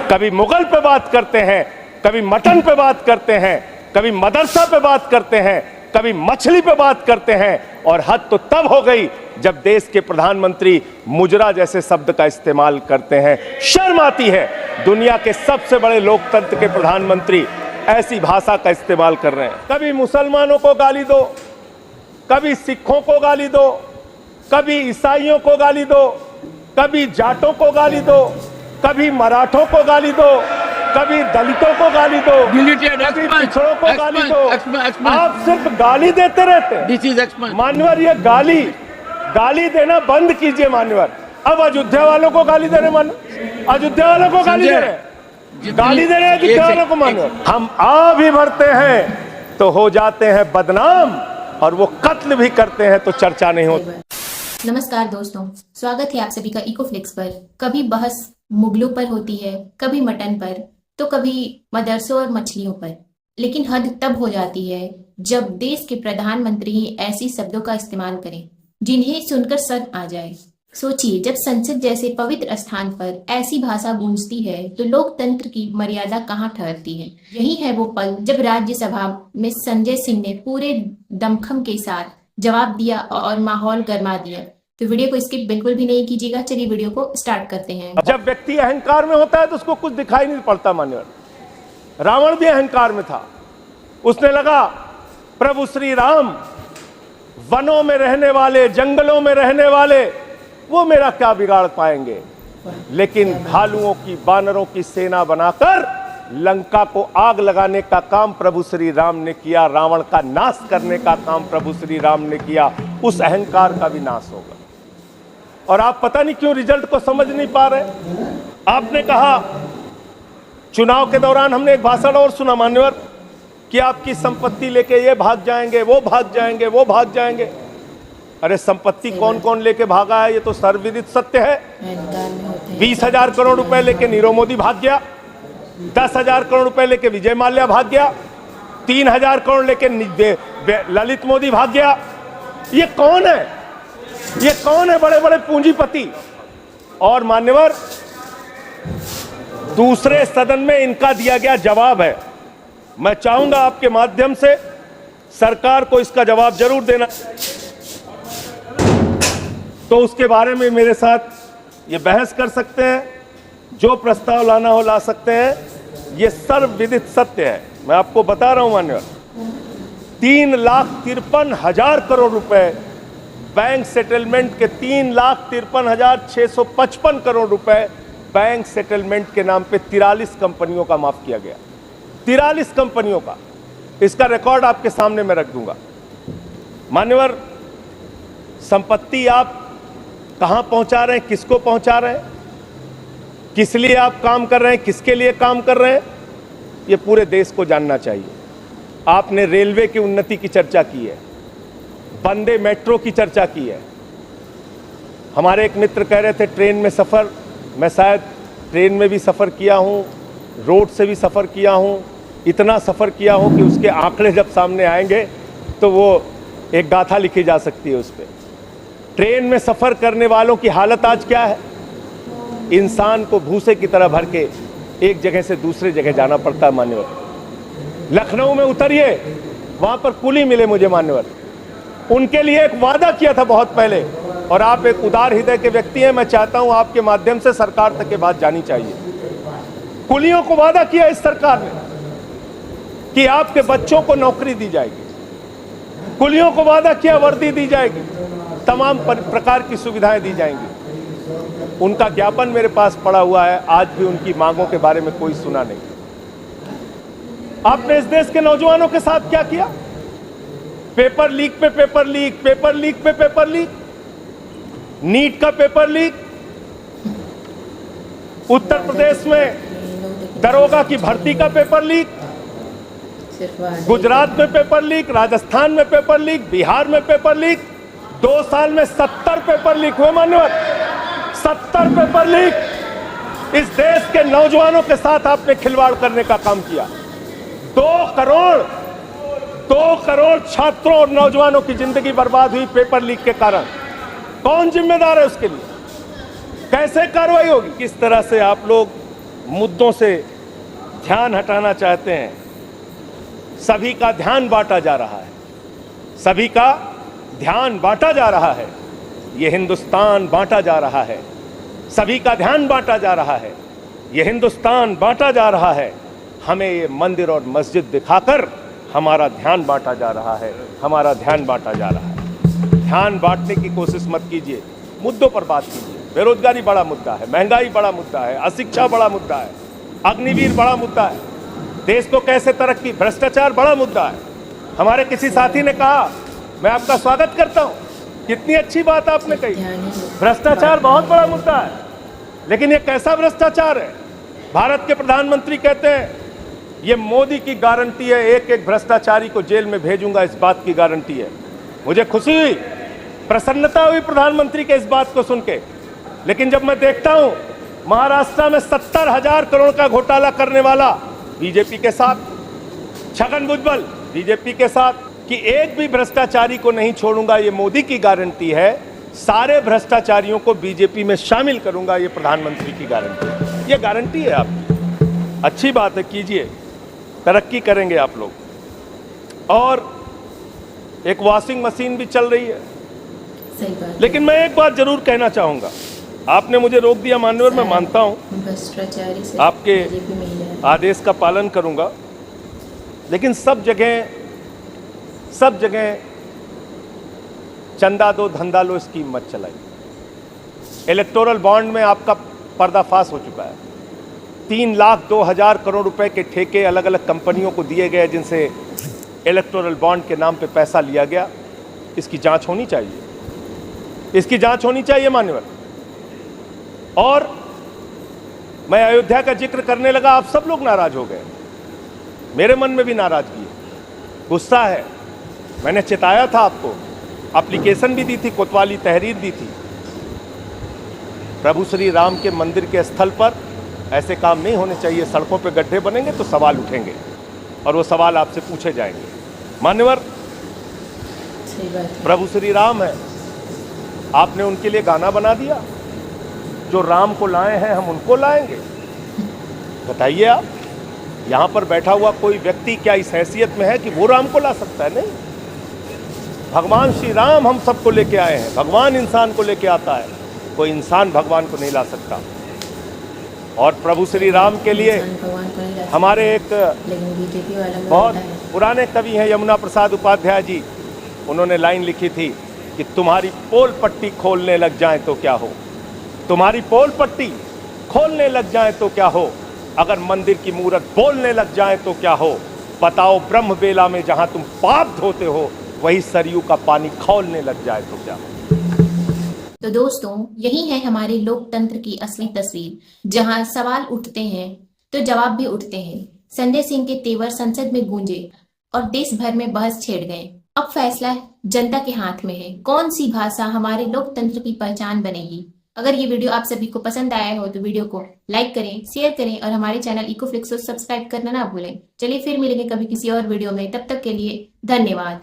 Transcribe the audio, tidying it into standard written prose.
कभी मुगल पे बात करते हैं, कभी मटन पे बात करते हैं, कभी मदरसा पे बात करते हैं, कभी मछली पे बात करते हैं। और हद तो तब हो गई जब देश के प्रधानमंत्री मुजरा जैसे शब्द का इस्तेमाल करते हैं। शर्म आती है, दुनिया के सबसे बड़े लोकतंत्र के प्रधानमंत्री ऐसी भाषा का इस्तेमाल कर रहे हैं। कभी मुसलमानों को गाली दो, कभी सिखों को गाली दो, कभी ईसाइयों को गाली दो, कभी जाटों को गाली दो, कभी मराठों को गाली दो, कभी दलितों को गाली दो, कभी पिछड़ों को गाली दो। आप सिर्फ गाली देते रहते हैं। मान्यवर, ये गाली देना बंद कीजिए मान्यवर। अब अयोध्या वालों को गाली दे रहे, अयोध्या वालों को गाली दे रहे, गाली दे रहे हैं अयोध्या वालों को मान्यवर। हम आ भी भरते हैं तो हो जाते हैं बदनाम, और वो कत्ल भी करते हैं तो चर्चा नहीं होती। नमस्कार दोस्तों, स्वागत है आप सभी का इकोफ्लिक्स पर। कभी बहस मुगलों पर होती है, कभी मटन पर, तो कभी मदरसों और मछलियों पर। लेकिन हद तब हो जाती है जब देश के प्रधानमंत्री ही ऐसी शब्दों का इस्तेमाल करें जिन्हें सुनकर सर आ जाए। सोचिए, जब संसद जैसे पवित्र स्थान पर ऐसी भाषा गूंजती है तो लोकतंत्र की मर्यादा कहाँ ठहरती है। यही है वो पल जब राज्यसभा में संजय सिंह ने पूरे दमखम के साथ जवाब दिया और माहौल गर्मा दिया। तो वीडियो को स्किप बिल्कुल भी नहीं कीजिएगा। चलिए वीडियो को स्टार्ट करते हैं। जब व्यक्ति अहंकार में होता है तो उसको कुछ दिखाई नहीं पड़ता मान्यवर। रावण भी अहंकार में था। उसने लगा प्रभु श्री राम वनों में रहने वाले, जंगलों में रहने वाले, वो मेरा क्या बिगाड़ पाएंगे। लेकिन भालुओं की, बानरों की सेना बनाकर लंका को आग लगाने का काम प्रभु श्री राम ने किया। रावण का नाश करने का काम प्रभु श्री राम ने किया। उस अहंकार का भी नाश होगा। और आप पता नहीं क्यों रिजल्ट को समझ नहीं पा रहे। आपने कहा, चुनाव के दौरान हमने एक भाषण और सुना मान्यवर, कि आपकी संपत्ति लेके ये भाग जाएंगे, वो भाग जाएंगे, वो भाग जाएंगे। अरे संपत्ति कौन कौन लेके भागा है, ये तो सर्वविदित सत्य है। 20,000 करोड़ रुपए लेके नीरव मोदी भाग गया, 10,000 करोड़ रुपए लेके विजय माल्या भाग गया, 3,000 करोड़ लेके ललित मोदी भाग गया। ये कौन है? ये कौन है? बड़े बड़े पूंजीपति। और मान्यवर, दूसरे सदन में इनका दिया गया जवाब है। मैं चाहूंगा आपके माध्यम से सरकार को इसका जवाब जरूर देना। तो उसके बारे में मेरे साथ ये बहस कर सकते हैं, जो प्रस्ताव लाना हो ला सकते हैं। ये सर्वविदित सत्य है। मैं आपको बता रहा हूं मान्यवर, 3,53,000 करोड़ रुपए बैंक सेटलमेंट के, 3,53,655 करोड़ रुपए बैंक सेटलमेंट के नाम पे 43 कंपनियों का माफ किया गया। 43 कंपनियों का। इसका रिकॉर्ड आपके सामने मैं रख दूंगा। मान्यवर, संपत्ति आप कहां पहुंचा रहे हैं, किसको पहुंचा रहे हैं, किस लिए आप काम कर रहे हैं, किसके लिए काम कर रहे हैं, ये पूरे देश को जानना चाहिए। आपने रेलवे की उन्नति की चर्चा की है, वंदे मेट्रो की चर्चा की है। हमारे एक मित्र कह रहे थे ट्रेन में सफ़र, मैं शायद ट्रेन में भी सफ़र किया हूँ, रोड से भी सफ़र किया हूँ, इतना सफ़र किया हूँ कि उसके आंकड़े जब सामने आएंगे तो वो एक गाथा लिखी जा सकती है उस पर। ट्रेन में सफ़र करने वालों की हालत आज क्या है? इंसान को भूसे की तरह भर के एक जगह से दूसरे जगह जाना पड़ता है मान्यवर। लखनऊ में उतरिए, वहाँ पर कुली मिले मुझे मान्यवर। उनके लिए एक वादा किया था बहुत पहले, और आप एक उदार हृदय के व्यक्ति हैं। मैं चाहता हूं आपके माध्यम से सरकार तक ये बात जानी चाहिए। कुलियों को वादा किया इस सरकार ने कि आपके बच्चों को नौकरी दी जाएगी। कुलियों को वादा किया वर्दी दी जाएगी, तमाम प्रकार की सुविधाएं दी जाएंगी। उनका ज्ञापन मेरे पास पड़ा हुआ है। आज भी उनकी मांगों के बारे में कोई सुना नहीं। आपने इस देश के नौजवानों के साथ क्या किया? पेपर लीक पे पेपर लीक, पेपर लीक पे पेपर लीक, नीट का पेपर लीक, उत्तर प्रदेश में दरोगा की भर्ती का पेपर लीक, गुजरात में पेपर लीक, राजस्थान में पेपर लीक, बिहार में पेपर लीक। 2 साल में 70 पेपर लीक हुए मान्यवर, 70 पेपर लीक। इस देश के नौजवानों के साथ आपने खिलवाड़ करने का काम किया। 2 करोड़ छात्रों और नौजवानों की जिंदगी बर्बाद हुई पेपर लीक के कारण। कौन जिम्मेदार है उसके लिए? कैसे कार्रवाई होगी? किस तरह से आप लोग मुद्दों से ध्यान हटाना चाहते हैं। सभी का ध्यान बांटा जा रहा है, सभी का ध्यान बांटा जा रहा है। ये हिंदुस्तान बांटा जा रहा है, सभी का ध्यान बांटा जा रहा है। ये हिंदुस्तान बांटा जा रहा है। हमें ये मंदिर और मस्जिद दिखाकर हमारा ध्यान बांटा जा रहा है, हमारा ध्यान बांटा जा रहा है। ध्यान बांटने की कोशिश मत कीजिए, मुद्दों पर बात कीजिए। बेरोजगारी बड़ा मुद्दा है, महंगाई बड़ा मुद्दा है, अशिक्षा बड़ा मुद्दा है, अग्निवीर बड़ा मुद्दा है, देश को कैसे तरक्की, भ्रष्टाचार बड़ा मुद्दा है। हमारे किसी साथी ने कहा, मैं आपका स्वागत करता हूं, कितनी अच्छी बात आपने कही, भ्रष्टाचार बहुत बड़ा मुद्दा है। लेकिन ये कैसा भ्रष्टाचार है? भारत के प्रधानमंत्री कहते हैं ये मोदी की गारंटी है, एक एक भ्रष्टाचारी को जेल में भेजूंगा, इस बात की गारंटी है। मुझे खुशी हुई, प्रसन्नता हुई प्रधानमंत्री के इस बात को सुन के। लेकिन जब मैं देखता हूं महाराष्ट्र में 70,000 करोड़ का घोटाला करने वाला बीजेपी के साथ, छगन भुजबल बीजेपी के साथ, कि एक भी भ्रष्टाचारी को नहीं छोड़ूंगा, ये मोदी की गारंटी है। सारे भ्रष्टाचारियों को बीजेपी में शामिल करूंगा, ये प्रधानमंत्री की गारंटी है। ये गारंटी है आपकी, अच्छी बात है, कीजिए, तरक्की करेंगे आप लोग। और एक वॉशिंग मशीन भी चल रही है। सही बात। लेकिन मैं एक बात जरूर कहना चाहूंगा, आपने मुझे रोक दिया मान्यवर, मैं मानता हूं, भ्रष्टाचारी से आपके आदेश का पालन करूंगा। लेकिन सब जगह चंदा दो धंधा लो स्कीम मत चलाइए। इलेक्टोरल बॉन्ड में आपका पर्दाफाश हो चुका है। 3,02,000 करोड़ रुपए के ठेके अलग अलग कंपनियों को दिए गए, जिनसे इलेक्टोरल बॉन्ड के नाम पे पैसा लिया गया। इसकी जांच होनी चाहिए, इसकी जांच होनी चाहिए मान्यवर। और मैं अयोध्या का जिक्र करने लगा, आप सब लोग नाराज हो गए। मेरे मन में भी नाराजगी है, गुस्सा है। मैंने चिताया था आपको, एप्लीकेशन भी दी थी, कोतवाली तहरीर दी थी। प्रभु श्री राम के मंदिर के स्थल पर ऐसे काम नहीं होने चाहिए। सड़कों पे गड्ढे बनेंगे तो सवाल उठेंगे, और वो सवाल आपसे पूछे जाएंगे। मान्यवर, प्रभु श्री राम है, आपने उनके लिए गाना बना दिया, जो राम को लाए हैं हम उनको लाएंगे। बताइए आप, यहां पर बैठा हुआ कोई व्यक्ति क्या इस हैसियत में है कि वो राम को ला सकता है? नहीं, भगवान श्री राम हम सबको लेके आए हैं। भगवान इंसान को लेके आता है, कोई इंसान भगवान को नहीं ला सकता। और प्रभु श्री राम के लिए हमारे एक बहुत पुराने कवि हैं यमुना प्रसाद उपाध्याय जी, उन्होंने लाइन लिखी थी कि तुम्हारी पोल पट्टी खोलने लग जाए तो क्या हो, तुम्हारी पोल पट्टी खोलने लग जाए तो क्या हो, अगर मंदिर की मूरत बोलने लग जाए तो क्या हो, बताओ ब्रह्म बेला में जहां तुम पाप धोते हो, वही सरयू का पानी खौलने लग जाए तो क्या हो। तो दोस्तों, यही है हमारे लोकतंत्र की असली तस्वीर, जहां सवाल उठते हैं तो जवाब भी उठते हैं। संजय सिंह के तेवर संसद में गूंजे और देश भर में बहस छेड़ गए। अब फैसला जनता के हाथ में है, कौन सी भाषा हमारे लोकतंत्र की पहचान बनेगी। अगर ये वीडियो आप सभी को पसंद आया हो तो वीडियो को लाइक करें, शेयर करें और हमारे चैनल इकोफ्लिक्स को सब्सक्राइब करना ना भूलें। चलिए फिर मिलेंगे कभी किसी और वीडियो में, तब तक के लिए धन्यवाद।